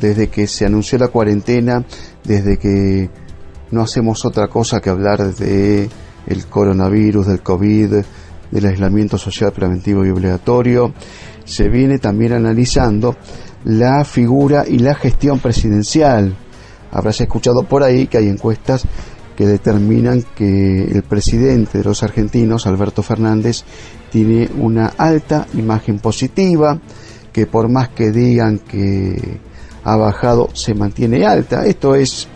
desde que se anunció la cuarentena, desde que no hacemos otra cosa que hablar de el coronavirus, del COVID, del aislamiento social preventivo y obligatorio, se viene también analizando la figura y la gestión presidencial. Habrás escuchado por ahí que hay encuestas que determinan que el presidente de los argentinos, Alberto Fernández, tiene una alta imagen positiva, que por más que digan que ha bajado, se mantiene alta. Esto es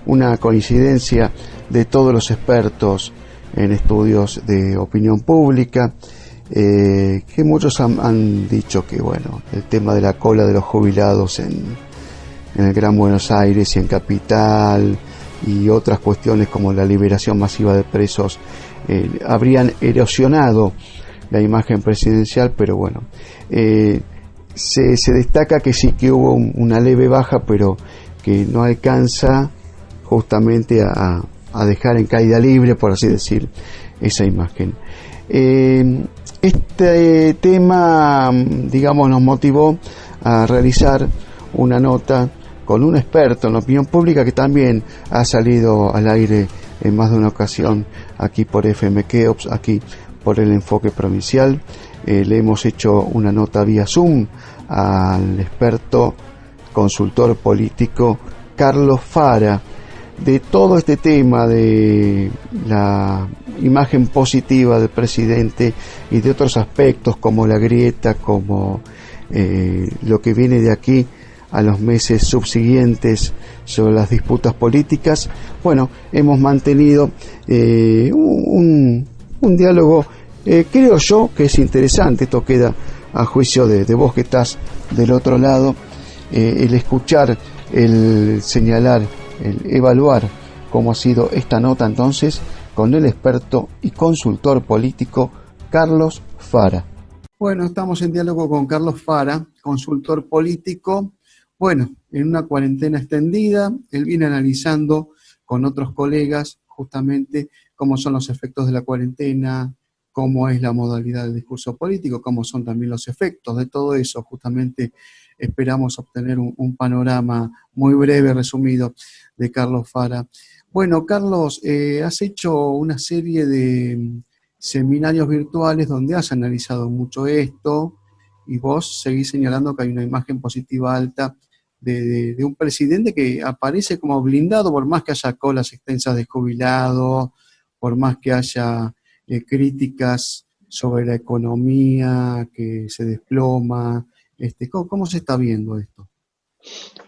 una coincidencia de todos los expertos en estudios de opinión pública, que muchos han dicho que, bueno, el tema de la cola de los jubilados en el Gran Buenos Aires y en Capital, y otras cuestiones como la liberación masiva de presos, habrían erosionado la imagen presidencial, pero bueno, se destaca que sí que hubo una leve baja, pero que no alcanza justamente a dejar en caída libre, por así decir, esa imagen. Este tema, digamos, nos motivó a realizar una nota con un experto en opinión pública que también ha salido al aire en más de una ocasión aquí por FM Keops, aquí por el Enfoque Provincial. Le hemos hecho una nota vía Zoom al experto consultor político Carlos Fara, de todo este tema de la imagen positiva del presidente y de otros aspectos como la grieta, como lo que viene de aquí a los meses subsiguientes sobre las disputas políticas. Bueno, hemos mantenido un diálogo, creo yo que es interesante. Esto queda a juicio de vos que estás del otro lado, el escuchar, el señalar, el evaluar cómo ha sido esta nota entonces con el experto y consultor político Carlos Fara. Bueno, estamos en diálogo con Carlos Fara, consultor político. Bueno, en una cuarentena extendida, él viene analizando con otros colegas justamente cómo son los efectos de la cuarentena, cómo es la modalidad del discurso político, cómo son también los efectos de todo eso. Justamente esperamos obtener un panorama muy breve, resumido, de Carlos Fara. Bueno, Carlos, has hecho una serie de seminarios virtuales donde has analizado mucho esto y vos seguís señalando que hay una imagen positiva alta de un presidente que aparece como blindado, por más que haya colas extensas de jubilados, por más que haya críticas sobre la economía que se desploma. ¿Cómo se está viendo esto?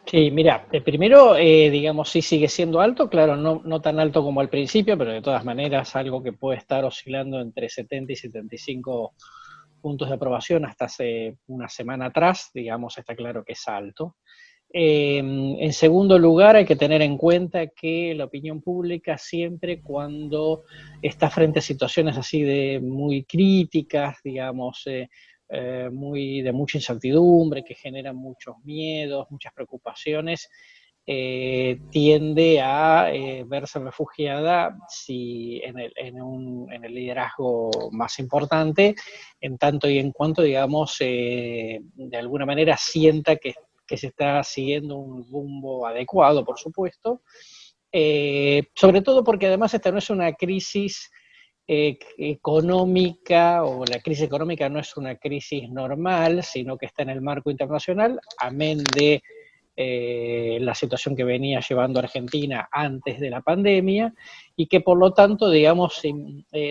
Sí, mira, primero, digamos, sí sigue siendo alto, claro, no tan alto como al principio, pero de todas maneras algo que puede estar oscilando entre 70 y 75 puntos de aprobación hasta hace una semana atrás, digamos, está claro que es alto. En segundo lugar, hay que tener en cuenta que la opinión pública siempre cuando está frente a situaciones así de muy críticas, digamos, de mucha incertidumbre, que generan muchos miedos, muchas preocupaciones, tiende a verse refugiada en el liderazgo más importante, en tanto y en cuanto, digamos, de alguna manera sienta que se está siguiendo un rumbo adecuado, por supuesto, sobre todo porque además esta no es una crisis económica, o la crisis económica no es una crisis normal, sino que está en el marco internacional, amén de la situación que venía llevando Argentina antes de la pandemia, y que por lo tanto, digamos,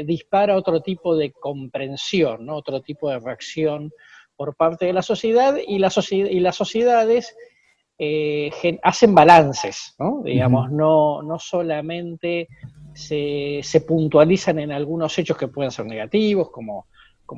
dispara otro tipo de comprensión, ¿no? Otro tipo de reacción por parte de la sociedad, y las sociedades hacen balances, ¿no? Digamos, no solamente se puntualizan en algunos hechos que pueden ser negativos, como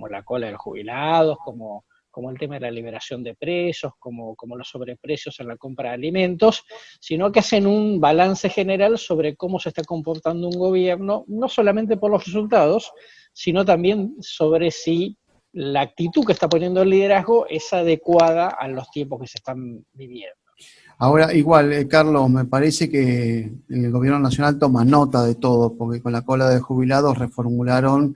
la cola de los jubilados, como el tema de la liberación de presos, como los sobreprecios en la compra de alimentos, sino que hacen un balance general sobre cómo se está comportando un gobierno, no solamente por los resultados, sino también sobre si la actitud que está poniendo el liderazgo es adecuada a los tiempos que se están viviendo. Ahora, igual, Carlos, me parece que el gobierno nacional toma nota de todo, porque con la cola de jubilados reformularon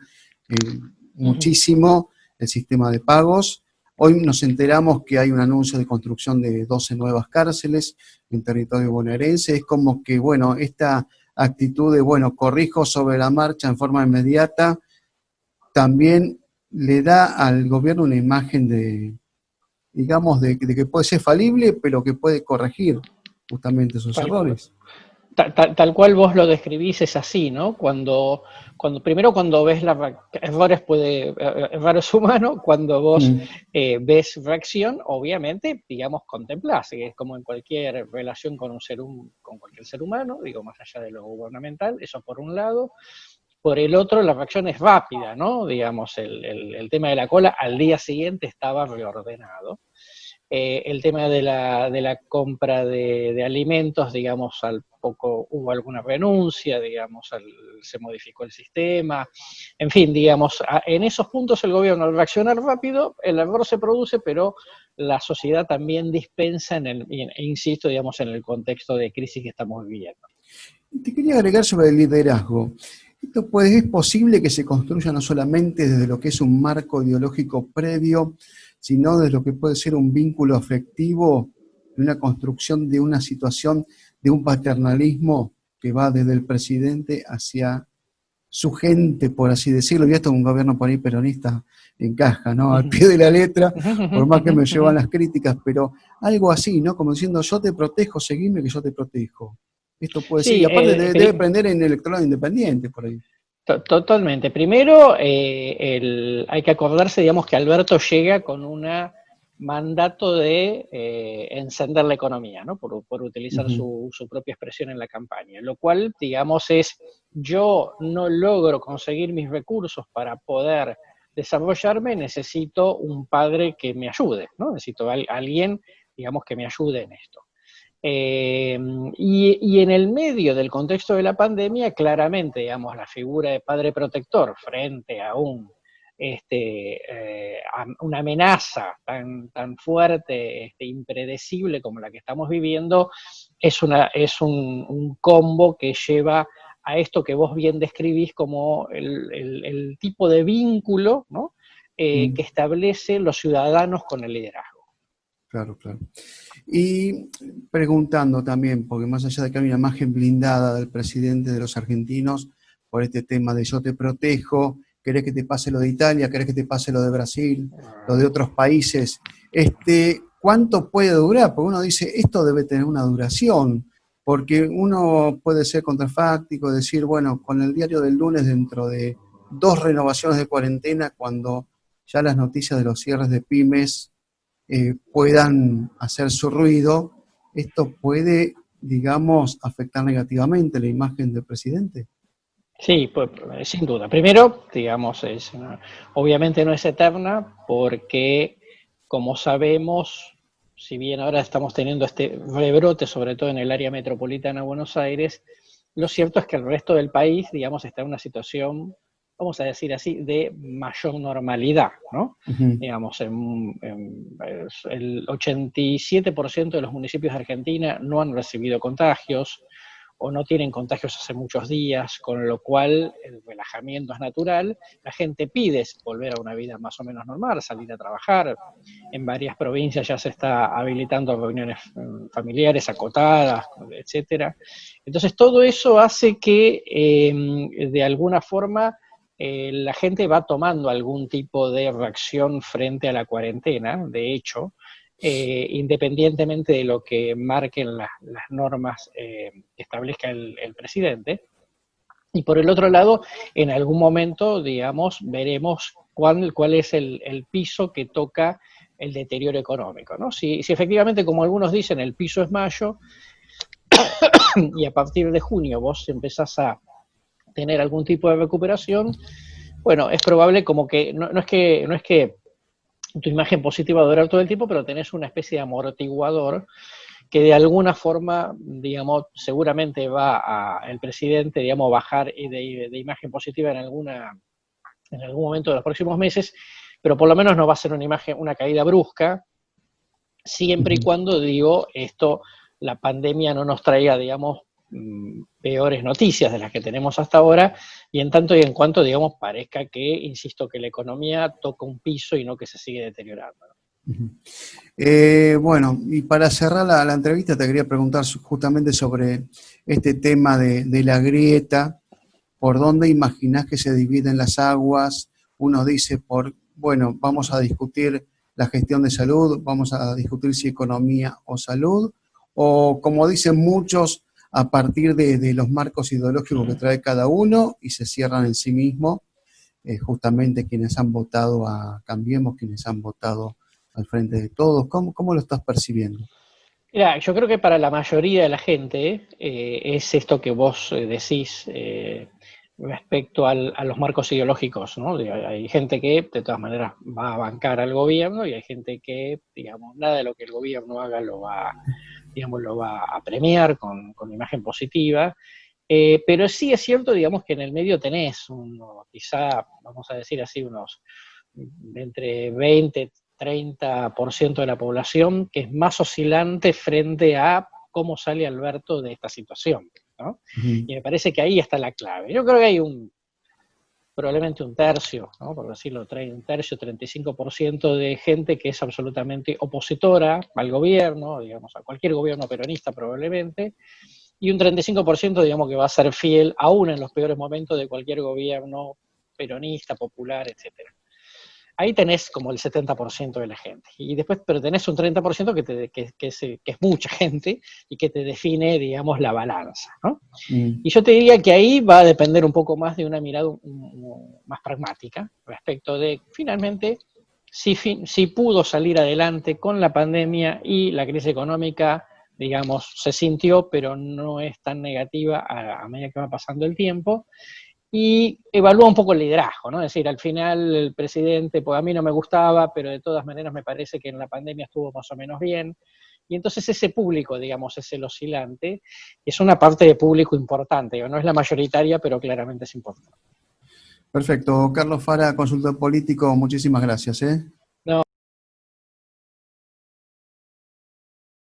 muchísimo el sistema de pagos, Hoy nos enteramos que hay un anuncio de construcción de 12 nuevas cárceles en territorio bonaerense. Es como que, bueno, esta actitud de, bueno, corrijo sobre la marcha en forma inmediata, también le da al gobierno una imagen de, digamos, de que puede ser falible, pero que puede corregir justamente esos Tal, errores. tal cual vos lo describís es así, ¿no? Primero cuando ves errores humanos, cuando vos Mm. ves reacción, obviamente, digamos, contemplás, es como en cualquier relación con con cualquier ser humano, digo, más allá de lo gubernamental, eso por un lado. Por el otro, la reacción es rápida, ¿no? Digamos, el tema de la cola al día siguiente estaba reordenado. El tema de la compra de alimentos, digamos, al poco hubo alguna renuncia, digamos, se modificó el sistema, en fin, digamos, en esos puntos el gobierno al reaccionar rápido, el error se produce, pero la sociedad también dispensa e insisto, digamos, en el contexto de crisis que estamos viviendo. Te quería agregar sobre el liderazgo. Esto pues, es posible que se construya no solamente desde lo que es un marco ideológico previo, sino desde lo que puede ser un vínculo afectivo, de una construcción de una situación de un paternalismo que va desde el presidente hacia su gente, por así decirlo, y esto es un gobierno por ahí peronista encaja, ¿no? Al pie de la letra, por más que me llevan las críticas, pero algo así, ¿no? Como diciendo, yo te protejo, seguime que yo te protejo. Esto puede ser, y Sí, aparte debe prender en el electorado independiente por ahí. Totalmente. Primero, hay que acordarse, digamos, que Alberto llega con un mandato de encender la economía, ¿no? Por utilizar Ujú. su propia expresión en la campaña, lo cual, digamos, yo no logro conseguir mis recursos para poder desarrollarme, necesito un padre que me ayude, ¿no? Necesito alguien, digamos, que me ayude en esto. Y en el medio del contexto de la pandemia, claramente, digamos, la figura de padre protector frente a a una amenaza tan fuerte, impredecible como la que estamos viviendo, es un combo que lleva a esto que vos bien describís como el tipo de vínculo, ¿no? Mm, Que establecen los ciudadanos con el liderazgo. claro, claro. Y preguntando también, porque más allá de que hay una imagen blindada del presidente de los argentinos por este tema de yo te protejo, querés que te pase lo de Italia, querés que te pase lo de Brasil, lo de otros países, ¿cuánto puede durar? Porque uno dice, esto debe tener una duración, porque uno puede ser contrafáctico, decir, bueno, con el diario del lunes dentro de 2 renovaciones de cuarentena, cuando ya las noticias de los cierres de pymes puedan hacer su ruido, esto puede, digamos, afectar negativamente la imagen del presidente. Sí, pues, sin duda. Primero, digamos, obviamente no es eterna porque, como sabemos, si bien ahora estamos teniendo este rebrote, sobre todo en el área metropolitana de Buenos Aires, lo cierto es que el resto del país, digamos, está en una situación, vamos a decir así, de mayor normalidad, ¿no? Ujú. Digamos, el 87% de los municipios de Argentina no han recibido contagios, o no tienen contagios hace muchos días, con lo cual el relajamiento es natural. La gente pide volver a una vida más o menos normal, salir a trabajar. En varias provincias ya se está habilitando reuniones familiares acotadas, etcétera. Entonces todo eso hace que de alguna forma la gente va tomando algún tipo de reacción frente a la cuarentena. De hecho, independientemente de lo que marquen las normas que establezca el presidente. Y por el otro lado, en algún momento, digamos, veremos cuál es el piso que toca el deterioro económico, ¿no? Si efectivamente, como algunos dicen, el piso es mayo y a partir de junio vos empezás a tener algún tipo de recuperación, bueno, es probable como que no es que tu imagen positiva va a durar todo el tiempo, pero tenés una especie de amortiguador que de alguna forma, digamos, seguramente el presidente, digamos, bajar de imagen positiva en algún momento de los próximos meses, pero por lo menos no va a ser una caída brusca, siempre y Ujú. cuando, digo, la pandemia no nos traiga, digamos, peores noticias de las que tenemos hasta ahora, y en tanto y en cuanto, digamos, parezca que, insisto, que la economía toca un piso y no que se sigue deteriorando. Ujú. Bueno, y para cerrar la entrevista te quería preguntar justamente sobre este tema de la grieta. ¿Por dónde imaginás que se dividen las aguas? Uno dice bueno, vamos a discutir la gestión de salud, vamos a discutir si economía o salud, o como dicen muchos, a partir de los marcos ideológicos que trae cada uno y se cierran en sí mismo, justamente quienes han votado a Cambiemos, quienes han votado al Frente de Todos. ¿Cómo lo estás percibiendo? Mira, yo creo que para la mayoría de la gente es esto que vos decís respecto a los marcos ideológicos, ¿no? Hay gente que de todas maneras va a bancar al gobierno y hay gente que, digamos, nada de lo que el gobierno haga digamos, lo va a premiar con imagen positiva. Pero sí es cierto, digamos, que en el medio tenés quizá, vamos a decir así, unos entre 20, 30% de la población que es más oscilante frente a cómo sale Alberto de esta situación, ¿no? Ujú. Y me parece que ahí está la clave. Yo creo que hay probablemente un tercio, ¿no? Por decirlo, un tercio, 35% de gente que es absolutamente opositora al gobierno, digamos, a cualquier gobierno peronista probablemente, y un 35%, digamos, que va a ser fiel aún en los peores momentos de cualquier gobierno peronista, popular, etcétera. Ahí tenés como el 70% de la gente. Y después, pero tenés un 30% que es mucha gente y que te define, digamos, la balanza, ¿no? Mm. Y yo te diría que ahí va a depender un poco más de una mirada más pragmática respecto de, finalmente, si pudo salir adelante con la pandemia y la crisis económica, digamos, se sintió, pero no es tan negativa a medida que va pasando el tiempo, y evalúa un poco el liderazgo, ¿no? Es decir, al final el presidente, pues a mí no me gustaba, pero de todas maneras me parece que en la pandemia estuvo más o menos bien. Y entonces ese público, digamos, es el oscilante, es una parte de público importante, no es la mayoritaria, pero claramente es importante. Perfecto. Carlos Fara, consultor político, muchísimas gracias, ¿eh?